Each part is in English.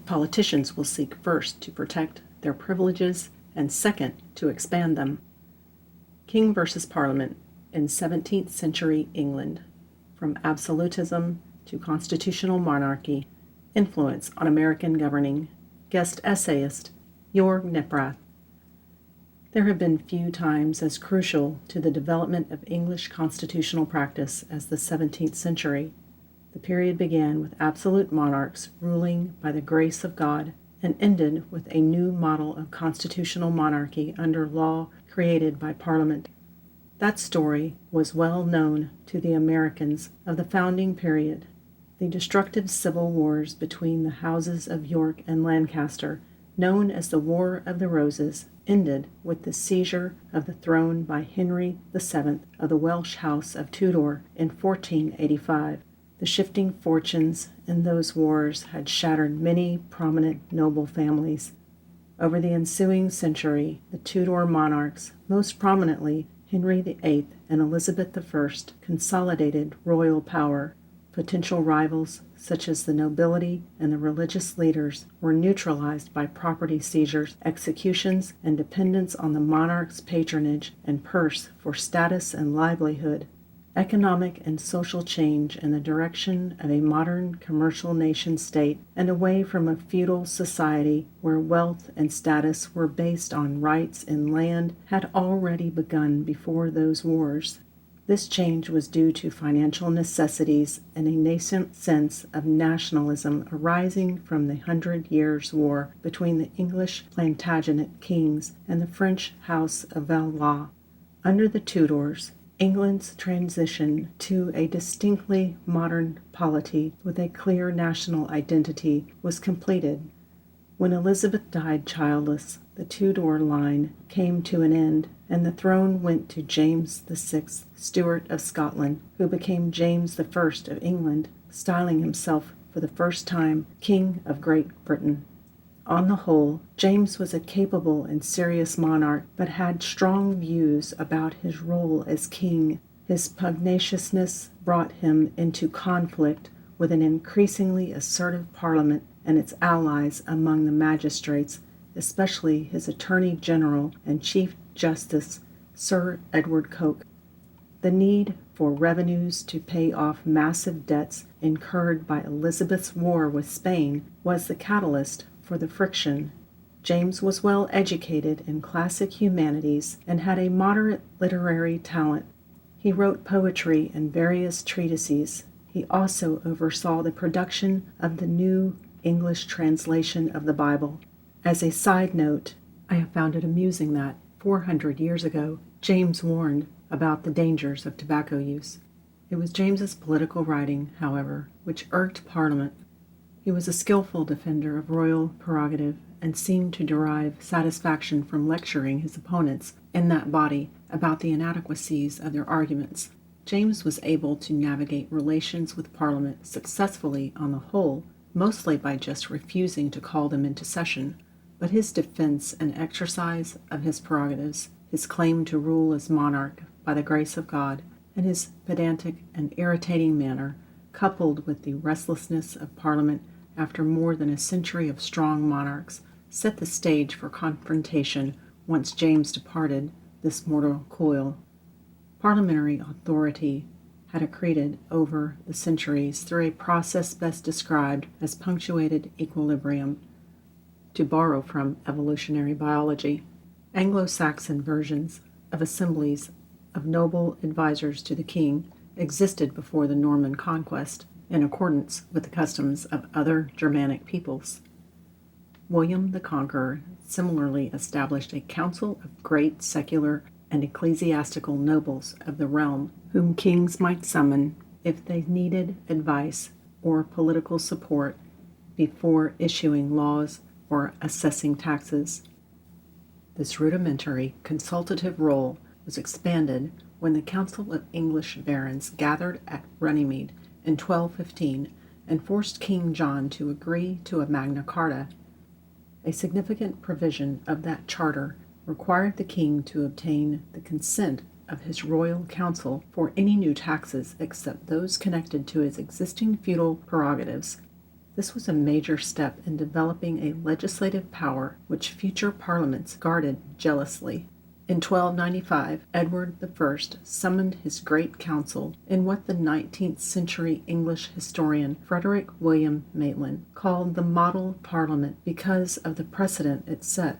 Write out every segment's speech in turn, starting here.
Politicians will seek first to protect their privileges and second to expand them. King versus Parliament in 17th century England, from absolutism to constitutional monarchy, influence on American governing. Guest essayist, Joerg Knipprath. There have been few times as crucial to the development of English constitutional practice as the 17th century. The period began with absolute monarchs ruling by the grace of God and ended with a new model of constitutional monarchy under law created by Parliament. That story was well known to the Americans of the founding period. The destructive civil wars between the houses of York and Lancaster, known as the War of the Roses, ended with the seizure of the throne by Henry VII of the Welsh House of Tudor in 1485. The shifting fortunes in those wars had shattered many prominent noble families. Over the ensuing century, the Tudor monarchs, most prominently Henry VIII and Elizabeth I, consolidated royal power. Potential rivals, such as the nobility and the religious leaders, were neutralized by property seizures, executions, and dependence on the monarch's patronage and purse for status and livelihood. Economic and social change in the direction of a modern commercial nation-state and away from a feudal society where wealth and status were based on rights in land had already begun before those wars. This change was due to financial necessities and a nascent sense of nationalism arising from the 100 Years' War between the English Plantagenet kings and the French House of Valois. Under the Tudors, England's transition to a distinctly modern polity with a clear national identity was completed. When Elizabeth died childless, the Tudor line came to an end, and the throne went to James VI, Stuart of Scotland, who became James I of England, styling himself for the first time King of Great Britain. On the whole, James was a capable and serious monarch, but had strong views about his role as king. His pugnaciousness brought him into conflict with an increasingly assertive Parliament and its allies among the magistrates, especially his Attorney General and Chief Justice, Sir Edward Coke. The need for revenues to pay off massive debts incurred by Elizabeth's war with Spain was the catalyst for the friction. James was well educated in classic humanities and had a moderate literary talent. He wrote poetry and various treatises. He also oversaw the production of the New English translation of the Bible. As a side note, I have found it amusing that 400 years ago, James warned about the dangers of tobacco use. It was James's political writing, however, which irked Parliament. He was a skillful defender of royal prerogative and seemed to derive satisfaction from lecturing his opponents in that body about the inadequacies of their arguments. James was able to navigate relations with Parliament successfully on the whole, mostly by just refusing to call them into session, but his defense and exercise of his prerogatives, his claim to rule as monarch by the grace of God, and his pedantic and irritating manner, coupled with the restlessness of Parliament after more than a century of strong monarchs, set the stage for confrontation once James departed this mortal coil. Parliamentary authority had accreted over the centuries through a process best described as punctuated equilibrium. To borrow from evolutionary biology, Anglo-Saxon versions of assemblies of noble advisors to the king existed before the Norman conquest, in accordance with the customs of other Germanic peoples. William the Conqueror similarly established a council of great secular and ecclesiastical nobles of the realm, whom kings might summon if they needed advice or political support before issuing laws or assessing taxes. This rudimentary consultative role was expanded when the Council of English Barons gathered at Runnymede in 1215 and forced King John to agree to a Magna Carta. A significant provision of that charter required the king to obtain the consent of his royal council for any new taxes except those connected to his existing feudal prerogatives. This was a major step in developing a legislative power which future parliaments guarded jealously. In 1295, Edward I summoned his Great Council in what the 19th century English historian Frederick William Maitland called the Model Parliament because of the precedent it set.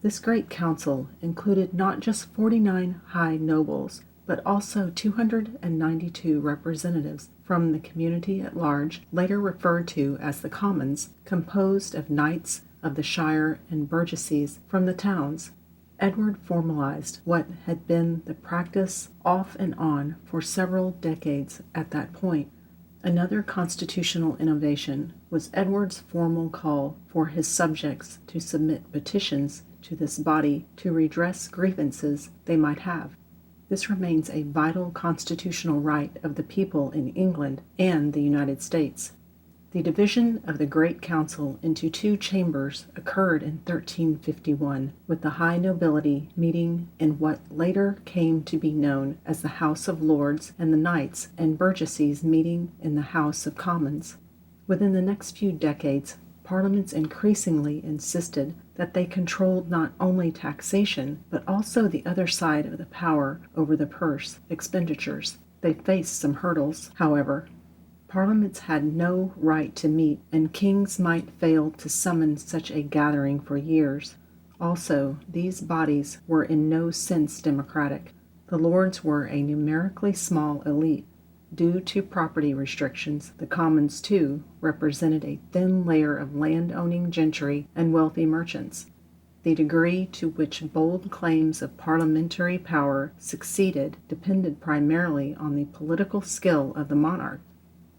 This Great Council included not just 49 high nobles, but also 292 representatives from the community at large, later referred to as the Commons, composed of knights of the shire and burgesses from the towns. Edward formalized what had been the practice off and on for several decades at that point. Another constitutional innovation was Edward's formal call for his subjects to submit petitions to this body to redress grievances they might have. This remains a vital constitutional right of the people in England and the United States. The division of the Great Council into two chambers occurred in 1351, with the high nobility meeting in what later came to be known as the House of Lords and the knights and burgesses meeting in the House of Commons. Within the next few decades, parliaments increasingly insisted that they controlled not only taxation, but also the other side of the power over the purse, expenditures. They faced some hurdles, however. Parliaments had no right to meet, and kings might fail to summon such a gathering for years. Also, these bodies were in no sense democratic. The lords were a numerically small elite. Due to property restrictions, the Commons, too, represented a thin layer of land-owning gentry and wealthy merchants. The degree to which bold claims of parliamentary power succeeded depended primarily on the political skill of the monarch.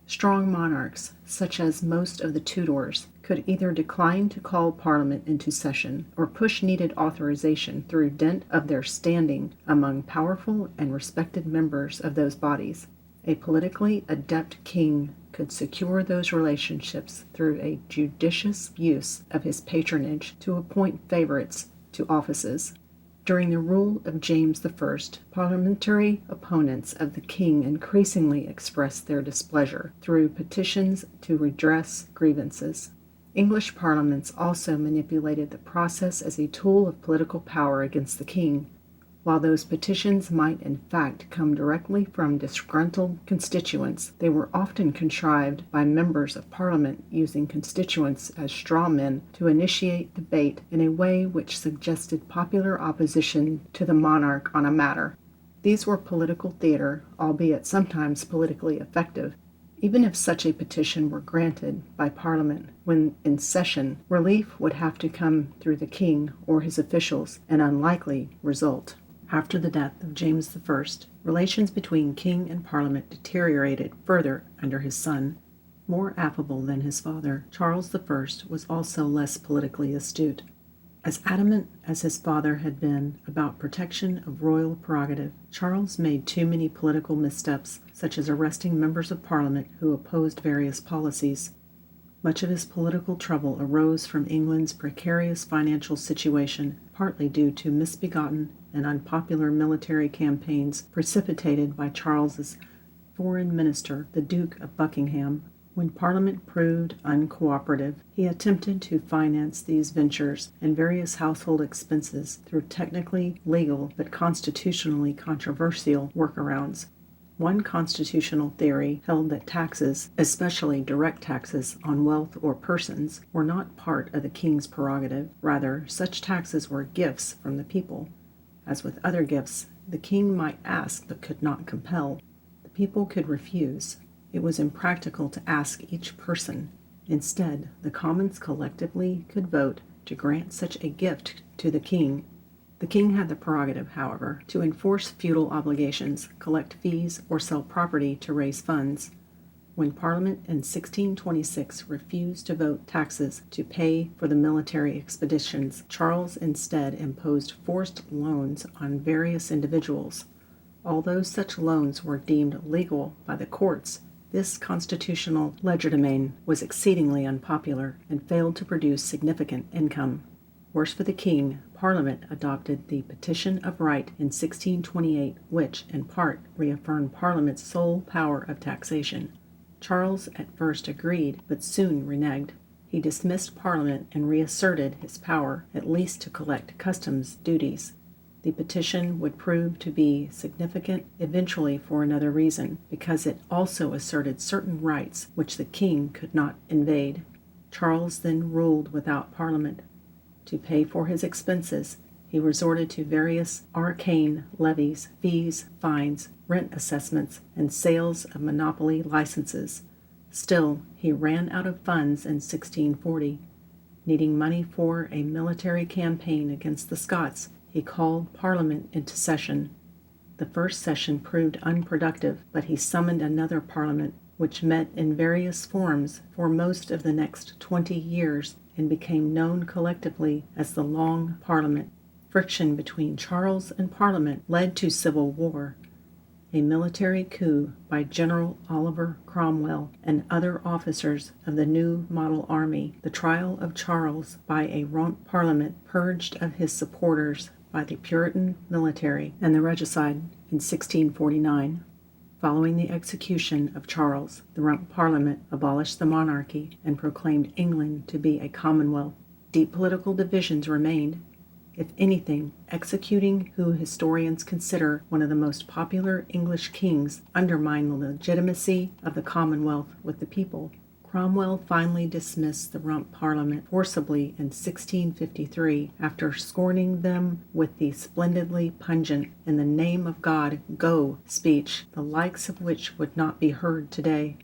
Strong monarchs, such as most of the Tudors, could either decline to call Parliament into session or push needed authorization through dint of their standing among powerful and respected members of those bodies. A politically adept king could secure those relationships through a judicious use of his patronage to appoint favorites to offices. During the rule of James I, parliamentary opponents of the king increasingly expressed their displeasure through petitions to redress grievances. English parliaments also manipulated the process as a tool of political power against the king. While those petitions might in fact come directly from disgruntled constituents, they were often contrived by members of Parliament using constituents as straw men to initiate debate in a way which suggested popular opposition to the monarch on a matter. These were political theater, albeit sometimes politically effective. Even if such a petition were granted by Parliament when in session, relief would have to come through the king or his officials, an unlikely result. After the death of James I, relations between king and parliament deteriorated further under his son. More affable than his father, Charles I was also less politically astute. As adamant as his father had been about protection of royal prerogative, Charles made too many political missteps, such as arresting members of parliament who opposed various policies. Much of his political trouble arose from England's precarious financial situation, partly due to misbegotten and unpopular military campaigns precipitated by Charles's foreign minister, the Duke of Buckingham. When Parliament proved uncooperative, he attempted to finance these ventures and various household expenses through technically legal but constitutionally controversial workarounds. One constitutional theory held that taxes, especially direct taxes on wealth or persons, were not part of the king's prerogative. Rather, such taxes were gifts from the people. As with other gifts, the king might ask but could not compel. The people could refuse. It was impractical to ask each person. Instead, the Commons collectively could vote to grant such a gift to the king. The king had the prerogative, however, to enforce feudal obligations, collect fees, or sell property to raise funds. When Parliament in 1626 refused to vote taxes to pay for the military expeditions, Charles instead imposed forced loans on various individuals. Although such loans were deemed legal by the courts, this constitutional legerdemain was exceedingly unpopular and failed to produce significant income. Worse for the king, Parliament adopted the Petition of Right in 1628, which, in part, reaffirmed Parliament's sole power of taxation. Charles at first agreed, but soon reneged. He dismissed Parliament and reasserted his power, at least to collect customs duties. The petition would prove to be significant eventually for another reason, because it also asserted certain rights which the king could not invade. Charles then ruled without Parliament. To pay for his expenses, he resorted to various arcane levies, fees, fines, rent assessments, and sales of monopoly licenses. Still, he ran out of funds in 1640. Needing money for a military campaign against the Scots, he called Parliament into session. The first session proved unproductive, but he summoned another Parliament, which met in various forms for most of the next 20 years and became known collectively as the Long Parliament. Friction between Charles and Parliament led to civil war. A military coup by General Oliver Cromwell and other officers of the new model army, the trial of Charles by a Rump Parliament purged of his supporters by the Puritan military, and the regicide in 1649. Following the execution of Charles, the Rump Parliament abolished the monarchy and proclaimed England to be a commonwealth. Deep political divisions remained. If anything, executing who historians consider one of the most popular English kings undermined the legitimacy of the Commonwealth with the people. Cromwell finally dismissed the Rump Parliament forcibly in 1653 after scorning them with the splendidly pungent "In the name of God, go" speech, the likes of which would not be heard today.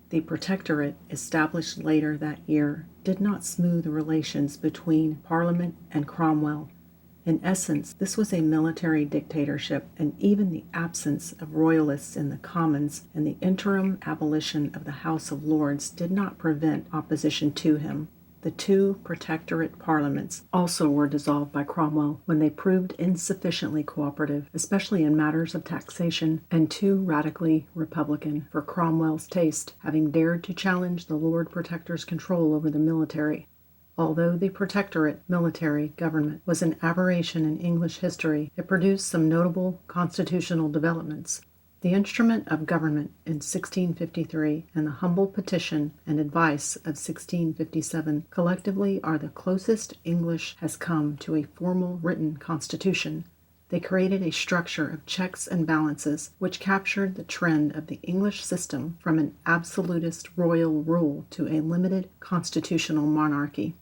The Protectorate, established later that year, did not smooth the relations between Parliament and Cromwell. In essence, this was a military dictatorship, and even the absence of royalists in the Commons and the interim abolition of the House of Lords did not prevent opposition to him. The two Protectorate parliaments also were dissolved by Cromwell when they proved insufficiently cooperative, especially in matters of taxation, and too radically Republican for Cromwell's taste, having dared to challenge the Lord Protector's control over the military. Although the Protectorate military government was an aberration in English history, it produced some notable constitutional developments. The Instrument of Government in 1653 and the Humble Petition and Advice of 1657 collectively are the closest English has come to a formal written constitution. They created a structure of checks and balances which captured the trend of the English system from an absolutist royal rule to a limited constitutional monarchy.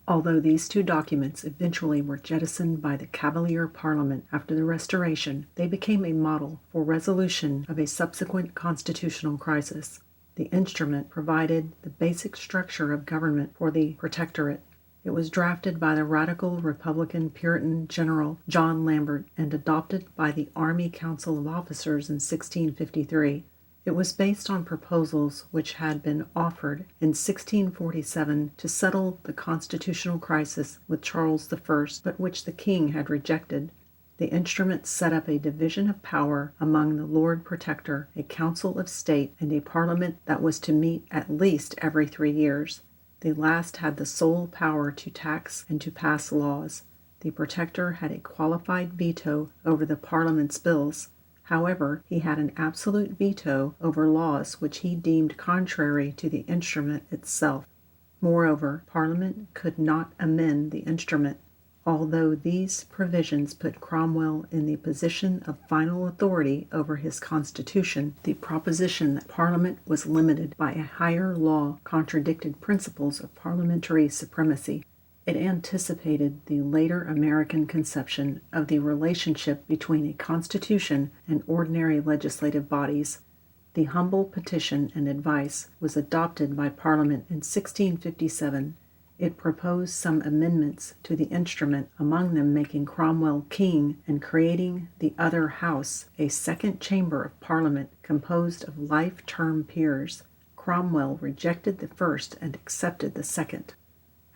Although these two documents eventually were jettisoned by the Cavalier Parliament after the Restoration, they became a model for resolution of a subsequent constitutional crisis. The instrument provided the basic structure of government for the Protectorate. It was drafted by the radical Republican Puritan General John Lambert and adopted by the Army Council of Officers in 1653. It was based on proposals which had been offered in 1647 to settle the constitutional crisis with Charles I, but which the king had rejected. The instrument set up a division of power among the Lord Protector, a Council of State, and a Parliament that was to meet at least every 3 years. The last had the sole power to tax and to pass laws. The Protector had a qualified veto over the Parliament's bills. However, he had an absolute veto over laws which he deemed contrary to the instrument itself. Moreover, Parliament could not amend the instrument. Although these provisions put Cromwell in the position of final authority over his constitution, the proposition that Parliament was limited by a higher law contradicted principles of parliamentary supremacy. It anticipated the later American conception of the relationship between a constitution and ordinary legislative bodies. The Humble Petition and Advice was adopted by Parliament in 1657. It proposed some amendments to the instrument, among them making Cromwell king and creating the other house, a second chamber of Parliament composed of life-term peers. Cromwell rejected the first and accepted the second.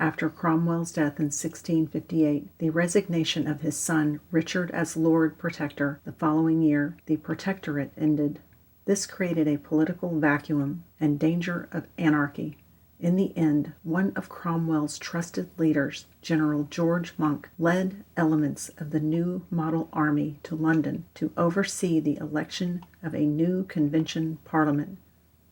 After Cromwell's death in 1658, the resignation of his son Richard as Lord Protector the following year, the Protectorate ended. This created a political vacuum and danger of anarchy. In the end, one of Cromwell's trusted leaders, General George Monk, led elements of the new model army to London to oversee the election of a new convention parliament.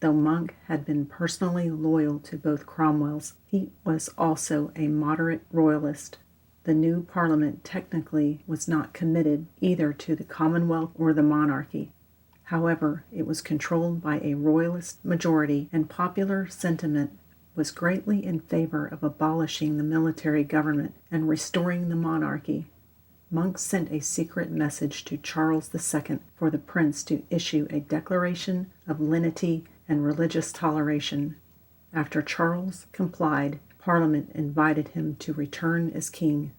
Though Monk had been personally loyal to both Cromwells, he was also a moderate royalist. The new Parliament technically was not committed either to the Commonwealth or the monarchy. However, it was controlled by a royalist majority, and popular sentiment was greatly in favor of abolishing the military government and restoring the monarchy. Monk sent a secret message to Charles II for the prince to issue a declaration of lenity and religious toleration. After Charles complied, Parliament invited him to return as king.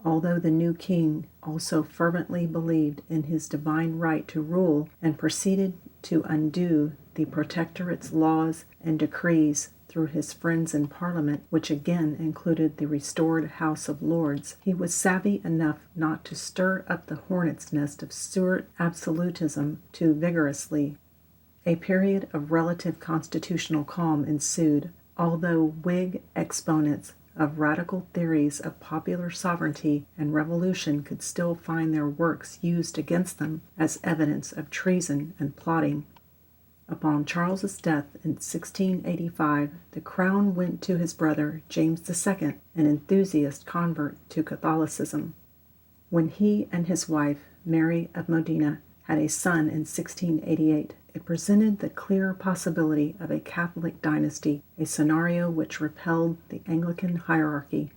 Although the new king also fervently believed in his divine right to rule and proceeded to undo the Protectorate's laws and decrees through his friends in Parliament, which again included the restored House of Lords, he was savvy enough not to stir up the hornet's nest of Stuart absolutism too vigorously. A period of relative constitutional calm ensued, although Whig exponents of radical theories of popular sovereignty and revolution could still find their works used against them as evidence of treason and plotting. Upon Charles's death in 1685, the crown went to his brother James II, an enthusiast convert to Catholicism. When he and his wife, Mary of Modena, had a son in 1688, it presented the clear possibility of a Catholic dynasty, a scenario which repelled the Anglican hierarchy.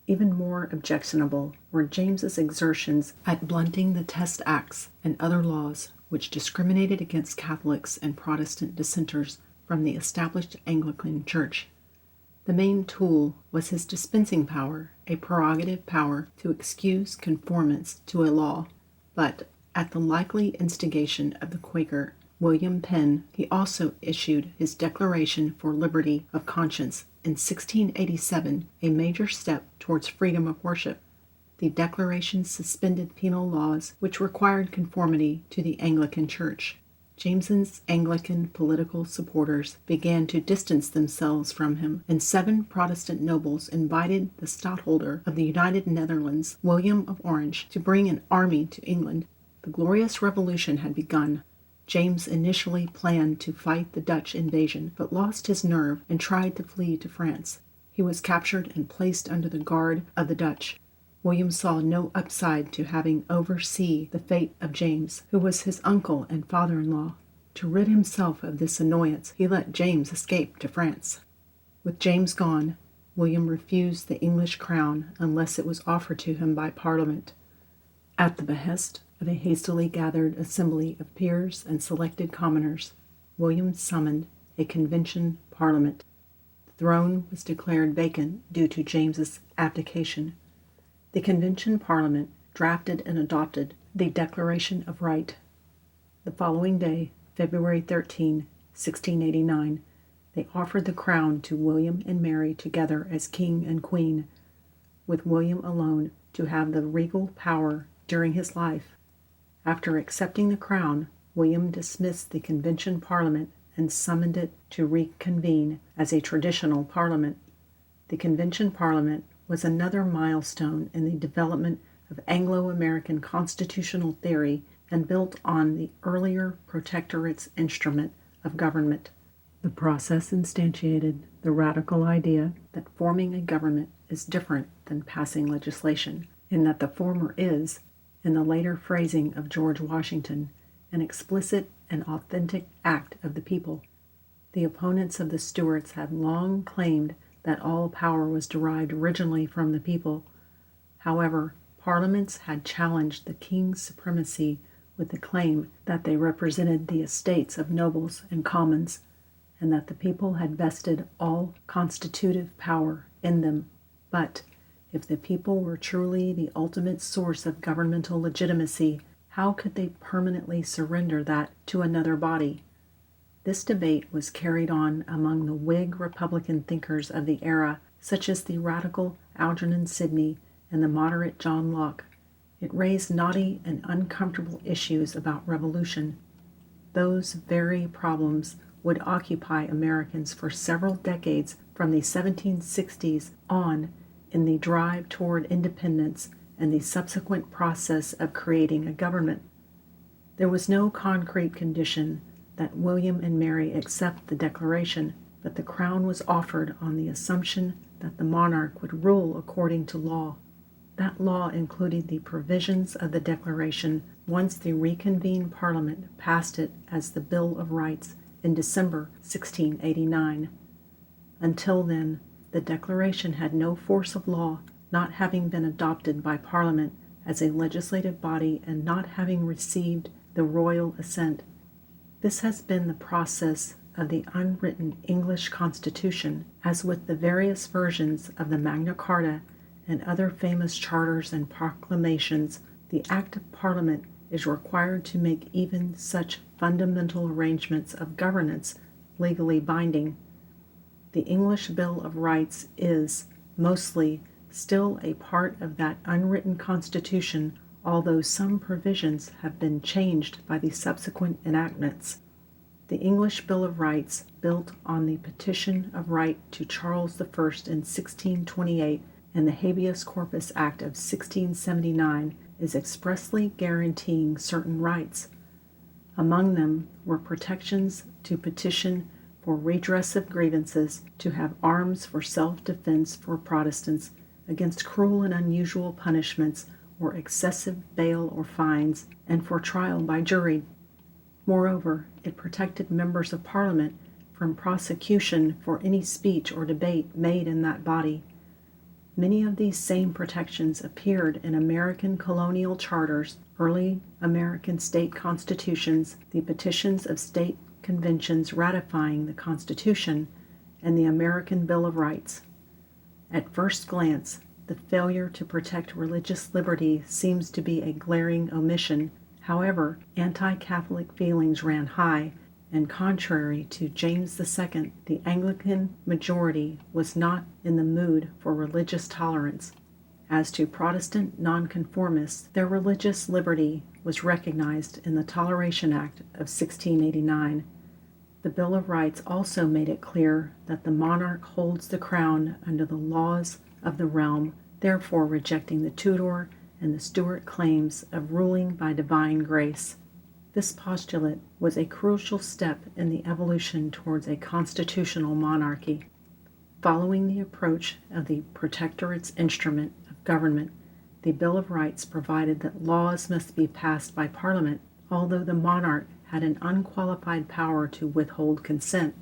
Even more objectionable were James's exertions at blunting the Test Acts and other laws which discriminated against Catholics and Protestant dissenters from the established Anglican Church. The main tool was his dispensing power, a prerogative power to excuse conformance to a law. But, at the likely instigation of the Quaker William Penn, he also issued his Declaration for Liberty of Conscience in 1687, a major step towards freedom of worship. The Declaration suspended penal laws which required conformity to the Anglican Church. James's Anglican political supporters began to distance themselves from him, and 7 Protestant nobles invited the Stadtholder of the United Netherlands, William of Orange, to bring an army to England. The glorious revolution had begun. James initially planned to fight the Dutch invasion, but lost his nerve and tried to flee to France. He was captured and placed under the guard of the Dutch. William saw no upside to having oversee the fate of James, who was his uncle and father-in-law. To rid himself of this annoyance, he let James escape to France. With James gone, William refused the English crown unless it was offered to him by Parliament. At the behest of a hastily gathered assembly of peers and selected commoners, William summoned a convention Parliament. The throne was declared vacant due to James's abdication. The Convention Parliament drafted and adopted the Declaration of Right. The following day, February 13, 1689, they offered the crown to William and Mary together as king and queen, with William alone to have the regal power during his life. After accepting the crown, William dismissed the Convention Parliament and summoned it to reconvene as a traditional parliament. The Convention Parliament was another milestone in the development of Anglo-American constitutional theory and built on the earlier Protectorate's instrument of government. The process instantiated the radical idea that forming a government is different than passing legislation, and that the former is, in the later phrasing of George Washington, an explicit and authentic act of the people. The opponents of the Stuarts had long claimed that all power was derived originally from the people. However, parliaments had challenged the king's supremacy with the claim that they represented the estates of nobles and commons, and that the people had vested all constitutive power in them. But if the people were truly the ultimate source of governmental legitimacy, how could they permanently surrender that to another body? This debate was carried on among the Whig Republican thinkers of the era, such as the radical Algernon Sidney and the moderate John Locke. It raised knotty and uncomfortable issues about revolution. Those very problems would occupy Americans for several decades from the 1760s on in the drive toward independence and the subsequent process of creating a government. There was no concrete condition that William and Mary accept the declaration, but the crown was offered on the assumption that the monarch would rule according to law. That law included the provisions of the Declaration once the reconvened Parliament passed it as the Bill of Rights in December 1689. Until then, the Declaration had no force of law, not having been adopted by Parliament as a legislative body and not having received the royal assent. This has been the process of the unwritten English Constitution, as with the various versions of the Magna Carta and other famous charters and proclamations. The Act of Parliament is required to make even such fundamental arrangements of governance legally binding. The English Bill of Rights is, mostly, still a part of that unwritten Constitution, although some provisions have been changed by the subsequent enactments. The English Bill of Rights, built on the Petition of Right to Charles I in 1628 and the Habeas Corpus Act of 1679, is expressly guaranteeing certain rights. Among them were protections to petition for redress of grievances, to have arms for self-defense for Protestants against cruel and unusual punishments or excessive bail or fines, and for trial by jury. Moreover, it protected members of Parliament from prosecution for any speech or debate made in that body. Many of these same protections appeared in American colonial charters, early American state constitutions, the petitions of state conventions ratifying the Constitution, and the American Bill of Rights. At first glance, the failure to protect religious liberty seems to be a glaring omission. However, anti-Catholic feelings ran high, and contrary to James II, the Anglican majority was not in the mood for religious tolerance. As to Protestant nonconformists, their religious liberty was recognized in the Toleration Act of 1689. The Bill of Rights also made it clear that the monarch holds the crown under the laws of the realm, therefore rejecting the Tudor and the Stuart claims of ruling by divine grace. This postulate was a crucial step in the evolution towards a constitutional monarchy. Following the approach of the Protectorate's instrument of government, the Bill of Rights provided that laws must be passed by Parliament, although the monarch had an unqualified power to withhold consent.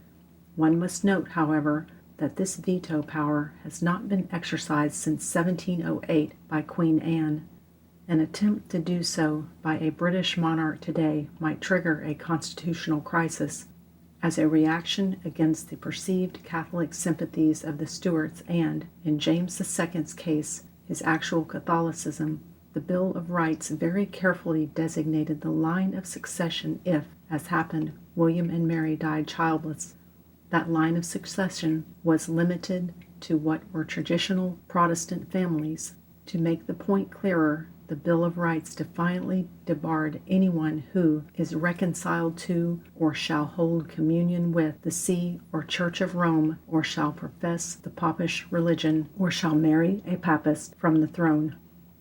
One must note, however, that this veto power has not been exercised since 1708 by Queen Anne. An attempt to do so by a British monarch today might trigger a constitutional crisis. As a reaction against the perceived Catholic sympathies of the Stuarts and, in James II's case, his actual Catholicism, the Bill of Rights very carefully designated the line of succession if, as happened, William and Mary died childless. That line of succession was limited to what were traditional Protestant families. To make the point clearer, the Bill of Rights defiantly debarred anyone who is reconciled to or shall hold communion with the See or Church of Rome, or shall profess the Popish religion, or shall marry a Papist from the throne.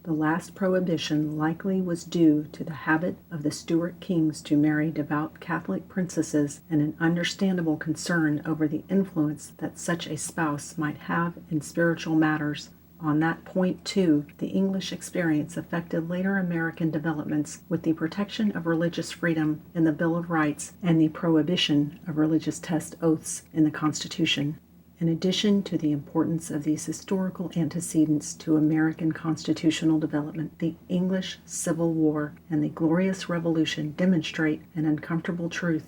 The last prohibition likely was due to the habit of the Stuart kings to marry devout Catholic princesses and an understandable concern over the influence that such a spouse might have in spiritual matters. On that point, too, the English experience affected later American developments with the protection of religious freedom in the Bill of Rights and the prohibition of religious test oaths in the Constitution. In addition to the importance of these historical antecedents to American constitutional development, the English Civil War and the Glorious Revolution demonstrate an uncomfortable truth.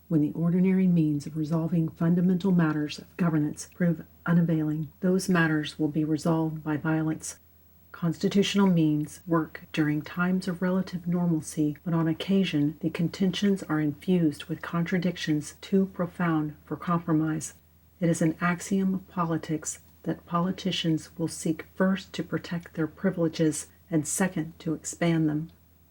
When the ordinary means of resolving fundamental matters of governance prove unavailing, those matters will be resolved by violence. Constitutional means work during times of relative normalcy, but on occasion the contentions are infused with contradictions too profound for compromise. It is an axiom of politics that politicians will seek first to protect their privileges and second to expand them.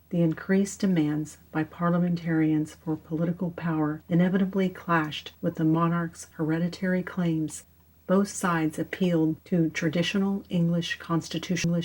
The increased demands by parliamentarians for political power inevitably clashed with the monarch's hereditary claims. Both sides appealed to traditional English constitutional